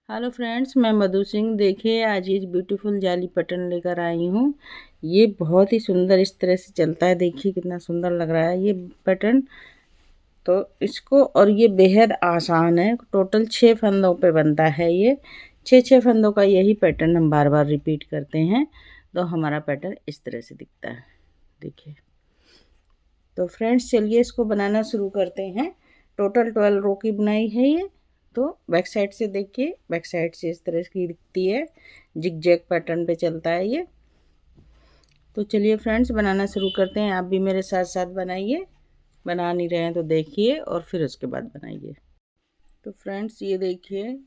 Hello friends, मैं मधु सिंह। देखिए, आज ये ब्यूटीफुल जाली पैटर्न लेकर आई हूँ। ये बहुत ही सुंदर इस तरह से चलता है। देखिए कितना सुंदर लग रहा है ये पैटर्न। तो इसको, और ये बेहद आसान है। टोटल 6 फंदों पे बनता है ये। 6 फंदों का यही पैटर्न हम बार बार रिपीट करते हैं तो हमारा पैटर्न इस तरह से दिखता है। देखिए, तो फ्रेंड्स चलिए इसको बनाना शुरू करते हैं। टोटल 12 रो की बुनाई है ये। तो बैक साइड से देखिए, बैक साइड से इस तरह की दिखती है। जिग जैग पैटर्न पे चलता है ये। तो चलिए फ्रेंड्स बनाना शुरू करते हैं। आप भी मेरे साथ साथ बनाइए। बना नहीं रहे हैं तो देखिए और फिर उसके बाद बनाइए। तो फ्रेंड्स ये देखिए,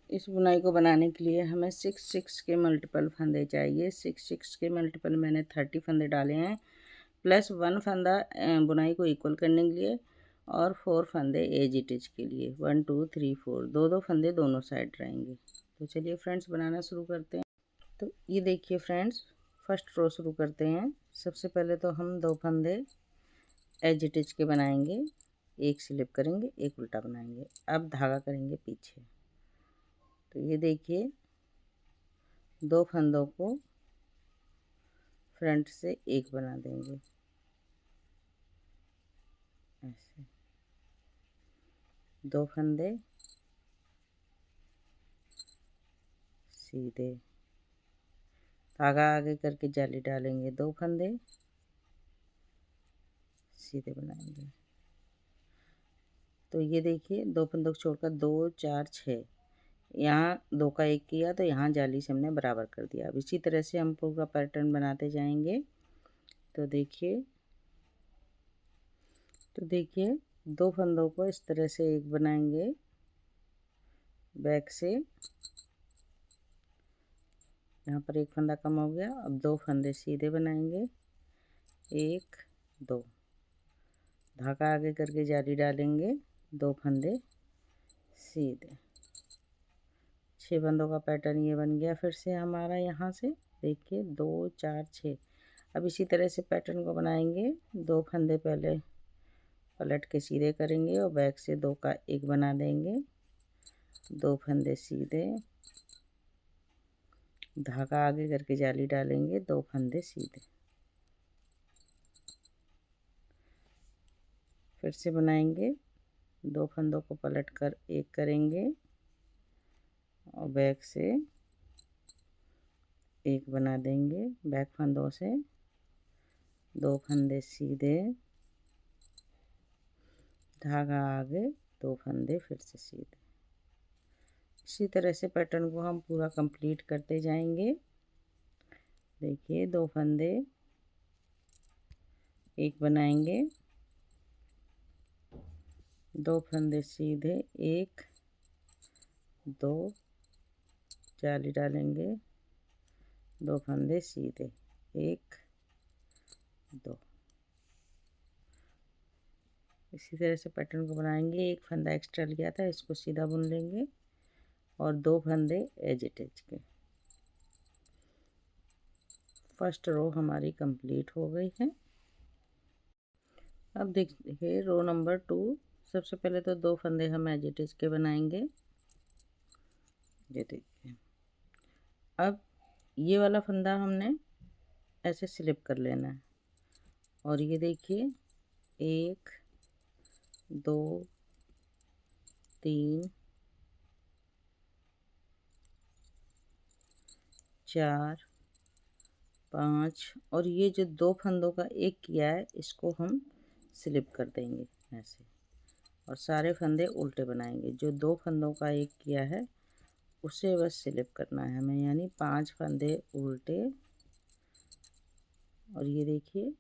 इस बुनाई को बनाने के लिए हमें 6 के मल्टीपल फंदे चाहिए। 6 के मल्टीपल मैंने 30 फंदे डाले हैं, प्लस 1 फंदा बुनाई को इक्वल करने के लिए, और 4 फंदे एज इट के लिए। 1 2 3 4, दो फंदे दोनों साइड रहेंगे। तो चलिए फ्रेंड्स बनाना शुरू करते हैं। तो ये देखिए फ्रेंड्स, फर्स्ट रो शुरू करते हैं। सबसे पहले तो हम 2 फंदे एज इट के बनाएंगे। एक स्लिप करेंगे, एक उल्टा बनाएंगे। अब धागा करेंगे पीछे। तो ये देखिए, 2 फंदों को फ्रंट से एक बना देंगे ऐसे। 2 फंदे सीधे, धागा आगे करके जाली डालेंगे। 2 फंदे सीधे बनाएंगे। तो ये देखिए, 2 फंदों को छोड़कर 2 4 6, यहाँ 2 का 1 किया तो यहाँ जाली से हमने बराबर कर दिया। अब इसी तरह से हम पूरा पैटर्न बनाते जाएंगे। तो देखिए, 2 फंदों को इस तरह से एक बनाएंगे बैक से। यहाँ पर एक फंदा कम हो गया। अब 2 फंदे सीधे बनाएंगे, 1 2, धागा आगे करके जाली डालेंगे। 2 फंदे सीधे। 6 फंदों का पैटर्न ये बन गया। फिर से हमारा यहाँ से देखिए 2 4 6। अब इसी तरह से पैटर्न को बनाएंगे। 2 फंदे पहले पलट के सीधे करेंगे और बैक से 2 का 1 बना देंगे। 2 फंदे सीधे, धागा आगे करके जाली डालेंगे। 2 फंदे सीधे। फिर से बनाएंगे। 2 फंदों को पलट कर 1 करेंगे और बैक से 1 बना देंगे। बैक फंदों से 2 फंदे सीधे, धागा आगे, 2 फंदे फिर से सीधे। इसी तरह से पैटर्न को हम पूरा कंप्लीट करते जाएंगे। देखिए, 2 फंदे 1 बनाएंगे, 2 फंदे सीधे, 1 2, जाली डालेंगे। 2 फंदे सीधे, 1 2। इसी तरह से पैटर्न को बनाएंगे। एक फंदा एक्स्ट्रा लिया था, इसको सीधा बुन लेंगे और 2 फंदे एज इट के। फर्स्ट रो हमारी कंप्लीट हो गई है। अब देखिए रो नंबर 2। सबसे पहले तो 2 फंदे हम एज इट के बनाएंगे। ये देखिए, अब ये वाला फंदा हमने ऐसे स्लिप कर लेना है। और ये देखिए, 1 2 3 4 5, और ये जो 2 फंदों का 1 किया है इसको हम स्लिप कर देंगे ऐसे। और सारे फंदे उल्टे बनाएंगे। जो 2 फंदों का 1 किया है उसे बस स्लिप करना है हमें, यानी 5 फंदे उल्टे। और ये देखिए,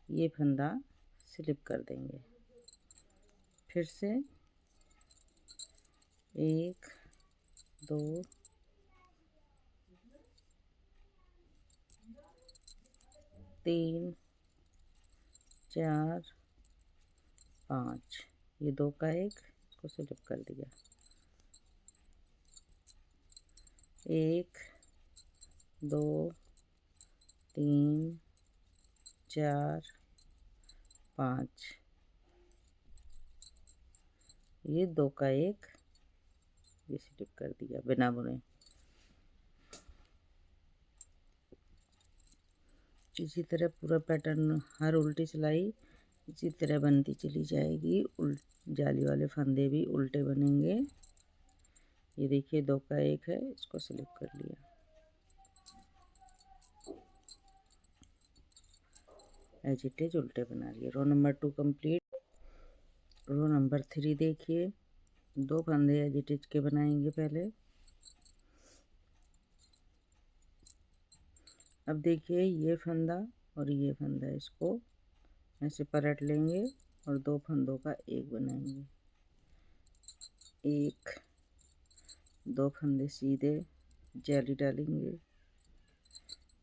ये फंदा स्लिप कर देंगे। फिर से 1 2 3 4 5, ये 2 का 1, इसको स्लिप कर दिया। 1 2 3 4 5, ये 2 का 1 ये स्लिप कर दिया बिना बुने। इसी तरह पूरा पैटर्न हर उल्टी सिलाई इसी तरह बनती चली जाएगी। जाली वाले फंदे भी उल्टे बनेंगे। ये देखिए 2 का 1 है, इसको स्लिप कर लिया। एज इट इज उल्टे बना लिए। Row number 2 complete. Row number 3 देखिए 2 फंदे एज इट इज के बनाएंगे पहले। अब देखिए ये फंदा और ये फंदा, इसको ऐसे पलट लेंगे और 2 फंदों का एक बनाएंगे। 1 2 फंदे सीधे जाली डालेंगे,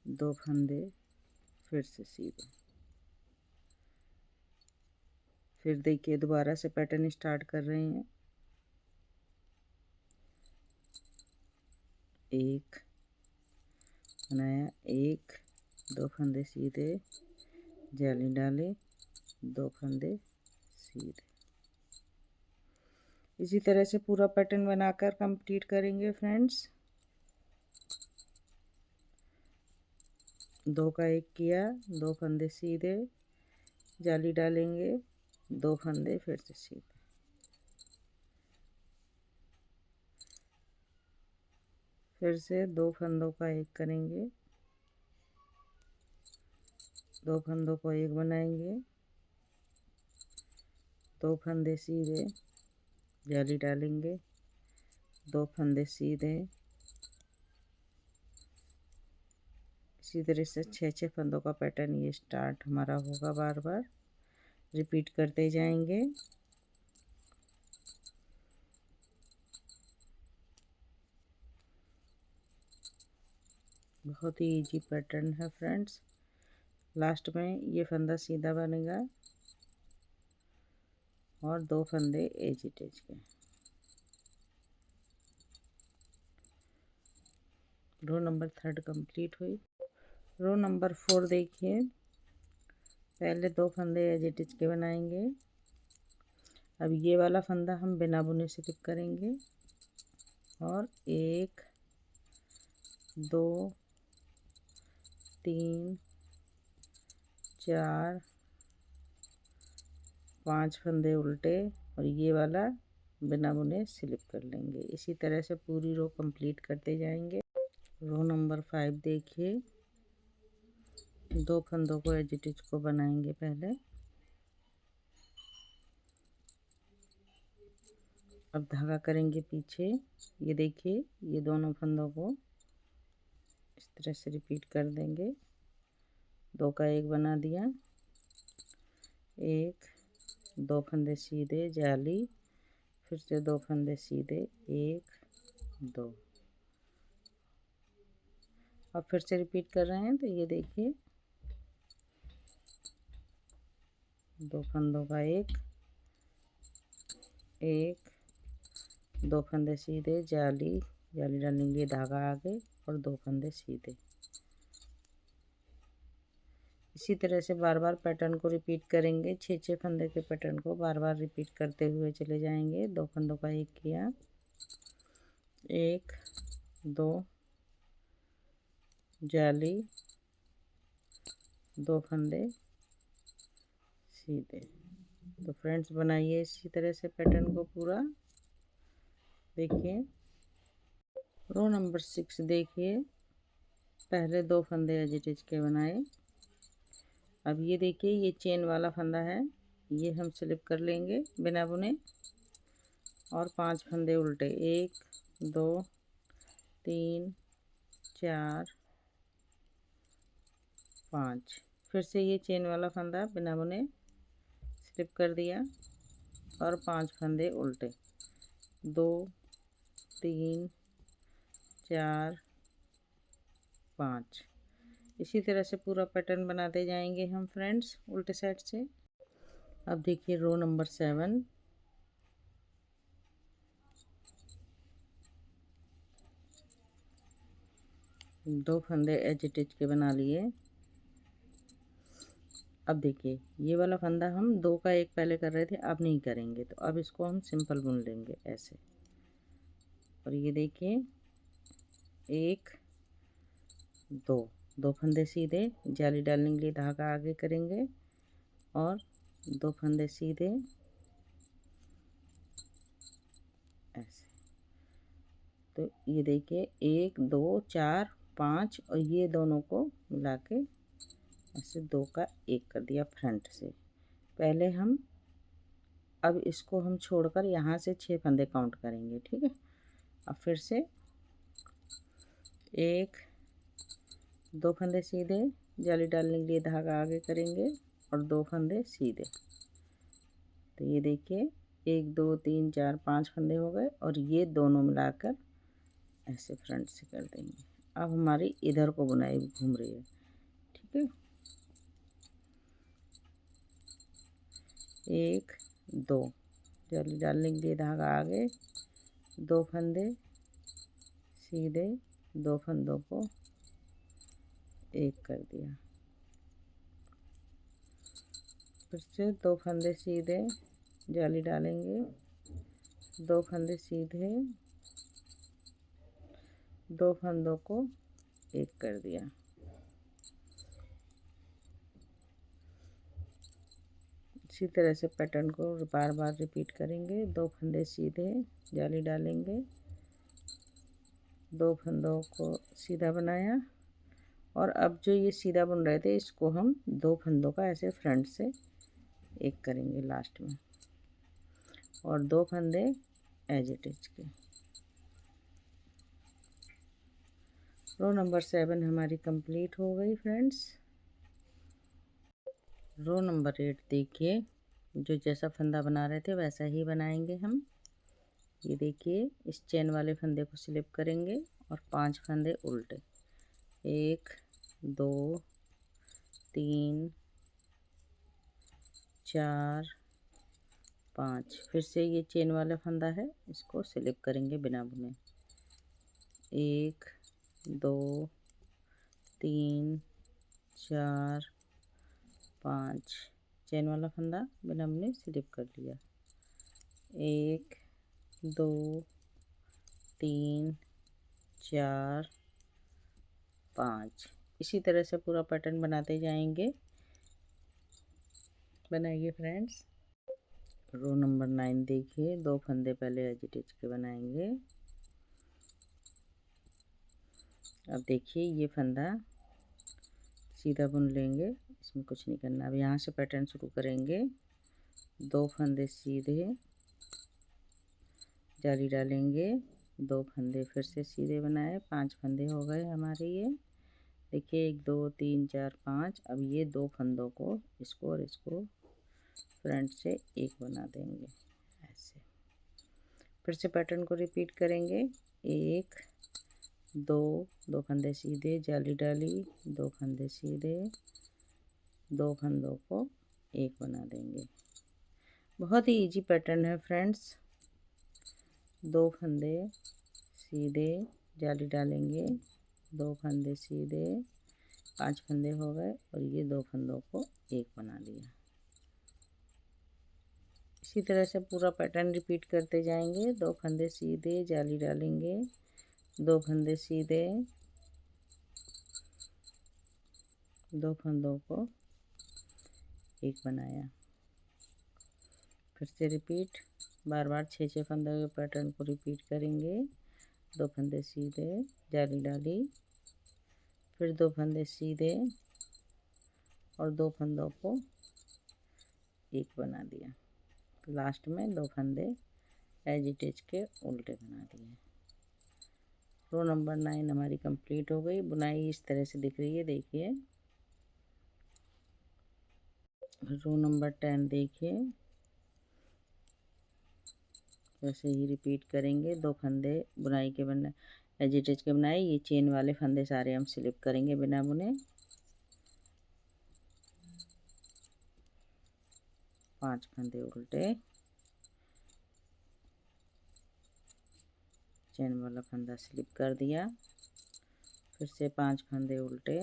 2 फंदे फिर से सीधे। फिर देखिए दोबारा से पैटर्न स्टार्ट कर रहे हैं। 1 बनाया, 1 2 फंदे सीधे जाली डाले, 2 फंदे सीधे। इसी तरह से पूरा पैटर्न बनाकर कंप्लीट करेंगे फ्रेंड्स। 2 का 1 किया, 2 फंदे सीधे जाली डालेंगे, 2 फंदे फिर से सीधे। फिर से 2 फंदों का 1 करेंगे, 2 फंदों को 1 बनाएंगे, 2 फंदे सीधे जाली डालेंगे, 2 फंदे सीधे। इसी तरह से 6 फंदों का पैटर्न ये स्टार्ट हमारा होगा। बार बार रिपीट करते जाएंगे। बहुत ही इजी पैटर्न है फ्रेंड्स। लास्ट में ये फंदा सीधा बनेगा और 2 फंदे एज इट इज के। रो नंबर 3 कंप्लीट हुई। रो नंबर 4 देखिए पहले 2 फंदे एज इट इज के बनाएंगे। अब ये वाला फंदा हम बिना बुने से स्लिप करेंगे और 1 2 3 4 5 फंदे उल्टे और ये वाला बिना बुने स्लिप कर लेंगे। इसी तरह से पूरी रो कंप्लीट करते जाएंगे। रो नंबर 5 देखिए 2 फंदों को एज इट इज को बनाएंगे पहले। अब धागा करेंगे पीछे। ये देखिए ये दोनों फंदों को इस तरह से रिपीट कर देंगे। 2 का 1 बना दिया, 1 2 फंदे सीधे जाली, फिर से 2 फंदे सीधे 1 2। अब फिर से रिपीट कर रहे हैं तो ये देखिए 2 फंदों का 1 2 फंदे सीधे जाली डालेंगे, धागा आगे और 2 फंदे सीधे। इसी तरह से बार बार पैटर्न को रिपीट करेंगे। 6 फंदे के पैटर्न को बार बार रिपीट करते हुए चले जाएंगे। 2 फंदों का 1 किया, 1 2 जाली, 2 फंदे सीधे। तो फ्रेंड्स बनाइए इसी तरह से पैटर्न को पूरा। देखिए रो नंबर 6 देखिए पहले 2 फंदे एज इट इज के बनाए। अब ये देखिए ये चेन वाला फंदा है, ये हम स्लिप कर लेंगे बिना बुने और 5 फंदे उल्टे 1 2 3 4 5। फिर से ये चेन वाला फंदा बिना बुने स्लिप कर दिया और 5 फंदे उल्टे 2 3 4 5। इसी तरह से पूरा पैटर्न बनाते जाएंगे हम फ्रेंड्स उल्टे साइड से। अब देखिए रो नंबर 7 2 फंदे एज इट इज के बना लिए। अब देखिए ये वाला फंदा हम 2 का 1 पहले कर रहे थे, अब नहीं करेंगे, तो अब इसको हम सिंपल बुन लेंगे ऐसे। और ये देखिए 1 2 2 फंदे सीधे, जाली डालने के लिए धागा आगे करेंगे और 2 फंदे सीधे ऐसे। तो ये देखिए 1 2 4 5 और ये दोनों को मिला के ऐसे 2 का 1 कर दिया फ्रंट से। पहले हम अब इसको हम छोड़कर यहाँ से 6 फंदे काउंट करेंगे, ठीक है। अब फिर से 1 2 फंदे सीधे, जाली डालने के लिए धागा आगे करेंगे और 2 फंदे सीधे। तो ये देखिए 1 2 3 4 5 फंदे हो गए और ये दोनों मिलाकर ऐसे फ्रंट से कर देंगे। अब हमारी इधर को बुनाई घूम रही है, ठीक है। 1 2 जाली डालने के लिए धागा आगे, 2 फंदे सीधे, 2 फंदों को 1 कर दिया। फिर से 2 फंदे सीधे, जाली डालेंगे, 2 फंदे सीधे, 2 फंदों को 1 कर दिया। इसी तरह से पैटर्न को बार बार रिपीट करेंगे। 2 फंदे सीधे, जाली डालेंगे, 2 फंदों को सीधा बनाया और अब जो ये सीधा बुन रहे थे इसको हम 2 फंदों का ऐसे फ्रंट से 1 करेंगे लास्ट में और 2 फंदे एज इट इज के। रो नंबर 7 हमारी कंप्लीट हो गई फ्रेंड्स। रो नंबर 8 देखिए, जो जैसा फंदा बना रहे थे वैसा ही बनाएंगे हम। ये देखिए इस चेन वाले फंदे को स्लिप करेंगे और 5 फंदे उल्टे, 1 2 3 4 5। फिर से ये चेन वाला फंदा है, इसको स्लिप करेंगे बिना बुने, 1 2 3 4 5। चेन वाला फंदा बिना बुने स्लिप कर लिया, 1 2 3 4 5। इसी तरह से पूरा पैटर्न बनाते जाएंगे। बनाइए फ्रेंड्स। रो नंबर 9 देखिए, 2 फंदे पहले एज इट इज के बनाएंगे। अब देखिए ये फंदा सीधा बुन लेंगे, इसमें कुछ नहीं करना। अब यहाँ से पैटर्न शुरू करेंगे। 2 फंदे सीधे, जाली डालेंगे, 2 फंदे फिर से सीधे बनाए, 5 फंदे हो गए हमारे। ये देखिए 1 2 3 4 5। अब ये 2 फंदों को इसको और इसको फ्रंट से 1 बना देंगे ऐसे। फिर से पैटर्न को रिपीट करेंगे। 1 2 2 फंदे सीधे, जाली डाली, 2 फंदे सीधे, 2 फंदों को 1 बना देंगे। बहुत ही इजी पैटर्न है फ्रेंड्स। 2 फंदे सीधे, जाली डालेंगे, 2 फंदे सीधे, 5 फंदे हो गए और ये 2 फंदों को 1 बना दिया। इसी तरह से पूरा पैटर्न रिपीट करते जाएंगे। 2 फंदे सीधे, जाली डालेंगे, 2 फंदे सीधे, 2 फंदों को 1 बनाया। फिर से रिपीट, बार बार 6 फंदों के पैटर्न को रिपीट करेंगे। 2 फंदे सीधे, जाली डाली, फिर 2 फंदे सीधे और 2 फंदों को 1 बना दिया। लास्ट में 2 फंदे एज इट इज के उल्टे बना दिए। रो नंबर 9 हमारी कंप्लीट हो गई। बुनाई इस तरह से दिख रही है, देखिए। रो नंबर 10 देखिए, वैसे ही रिपीट करेंगे। 2 फंदे बुनाई के बना एज इट इज के बनाए। ये चेन वाले फंदे सारे हम स्लिप करेंगे बिना बुने। 5 फंदे उल्टे, चेन वाला फंदा स्लिप कर दिया, फिर से 5 फंदे उल्टे,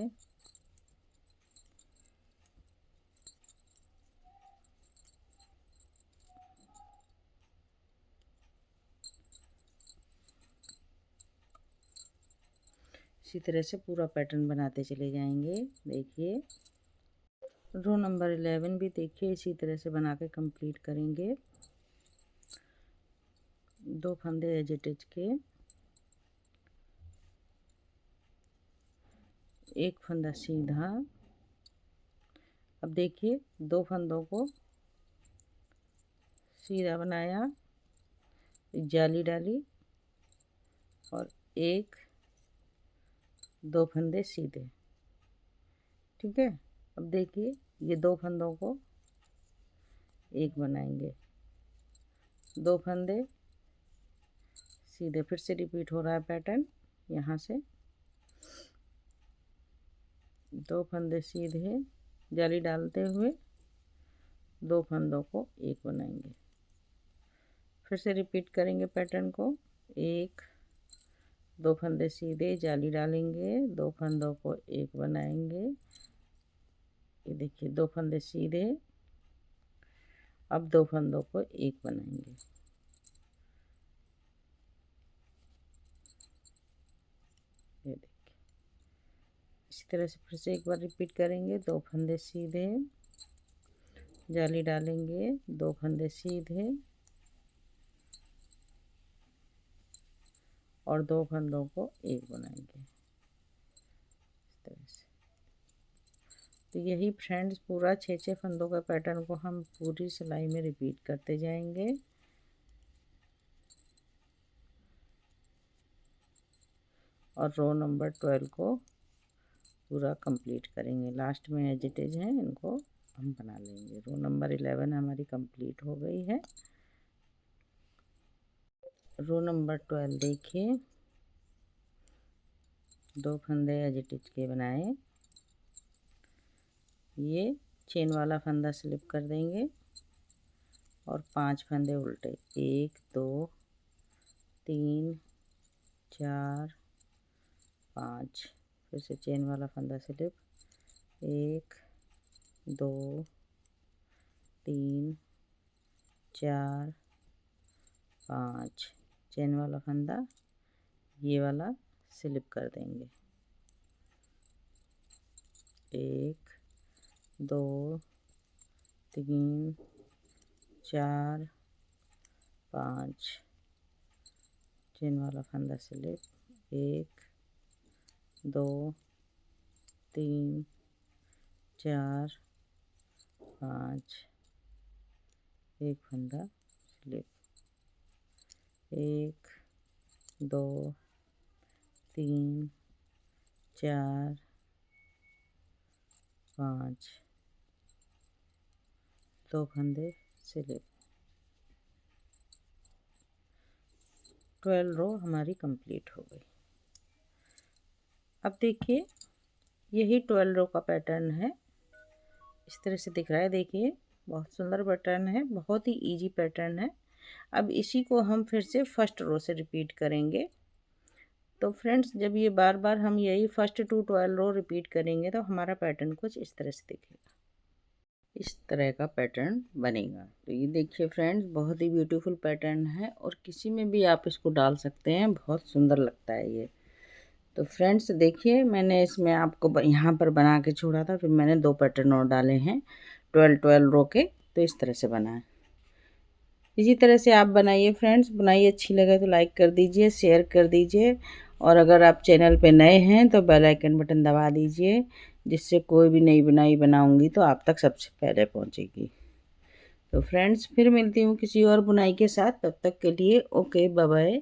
इसी तरह से पूरा पैटर्न बनाते चले जाएंगे। देखिए रो नंबर 11 भी देखिए इसी तरह से बना के कंप्लीट करेंगे। 2 फंदे एज इट इज के, एक फंदा सीधा। अब देखिए 2 फंदों को सीधा बनाया, जाली डाली और 2 फंदे सीधे। ठीक है, अब देखिए ये 2 फंदों को एक बनाएंगे, 2 फंदे सीधे। फिर से रिपीट हो रहा है पैटर्न। यहाँ से 2 फंदे सीधे, जाली डालते हुए 2 फंदों को एक बनाएंगे। फिर से रिपीट करेंगे पैटर्न को। 2 फंदे सीधे, जाली डालेंगे, 2 फंदों को एक बनाएंगे। ये देखिए 2 फंदे सीधे, अब 2 फंदों को एक बनाएंगे। ये देखिए इसी तरह से फिर से एक बार रिपीट करेंगे। 2 फंदे सीधे, जाली डालेंगे, 2 फंदे सीधे और 2 फंदों को एक बनाएंगे इस तरह से। तो यही फ्रेंड्स पूरा 6 फंदों का पैटर्न को हम पूरी सिलाई में रिपीट करते जाएंगे। और रो नंबर 12 को पूरा कंप्लीट करेंगे। लास्ट में एज इट इज हैं, इनको हम बना लेंगे। रो नंबर 11 हमारी कंप्लीट हो गई है। रो नंबर 12 देखिए 2 फंदे एज इट इज के बनाए, ये चेन वाला फंदा स्लिप कर देंगे और 5 फंदे उल्टे, 1 2 3 4 5। फिर से चेन वाला फंदा स्लिप, 1 2 3 4 5, चेन वाला फंदा ये वाला स्लिप कर देंगे, 1 2 3 4 5, चेन वाला फंदा स्लिप, 1 2 3 4 5, एक फंदा स्लिप, 1 2 3 4 5, 2 फंदे स्लिप। 12 रो हमारी कंप्लीट हो गई। अब देखिए यही 12 रो का पैटर्न है, इस तरह से दिख रहा है। देखिए बहुत सुंदर पैटर्न है, बहुत ही इजी पैटर्न है। अब इसी को हम फिर से फर्स्ट रो से रिपीट करेंगे। तो फ्रेंड्स जब ये बार बार हम यही फर्स्ट टू 12 रो रिपीट करेंगे तो हमारा पैटर्न कुछ इस तरह से दिखेगा, इस तरह का पैटर्न बनेगा। तो ये देखिए फ्रेंड्स बहुत ही ब्यूटीफुल पैटर्न है और किसी में भी आप इसको डाल सकते हैं, बहुत सुंदर लगता है ये। तो फ्रेंड्स देखिए मैंने इसमें आपको यहाँ पर बना के छोड़ा था, फिर मैंने 2 पैटर्न और डाले हैं 12 रो के। तो इस तरह से बना है। इसी तरह से आप बनाइए फ्रेंड्स, बनाइए। अच्छी लगे तो लाइक कर दीजिए, शेयर कर दीजिए और अगर आप चैनल पे नए हैं तो बेल आइकन बटन दबा दीजिए, जिससे कोई भी नई बुनाई बनाऊंगी तो आप तक सबसे पहले पहुंचेगी। तो फ्रेंड्स फिर मिलती हूँ किसी और बुनाई के साथ, तब तक के लिए ओके बाय बाय।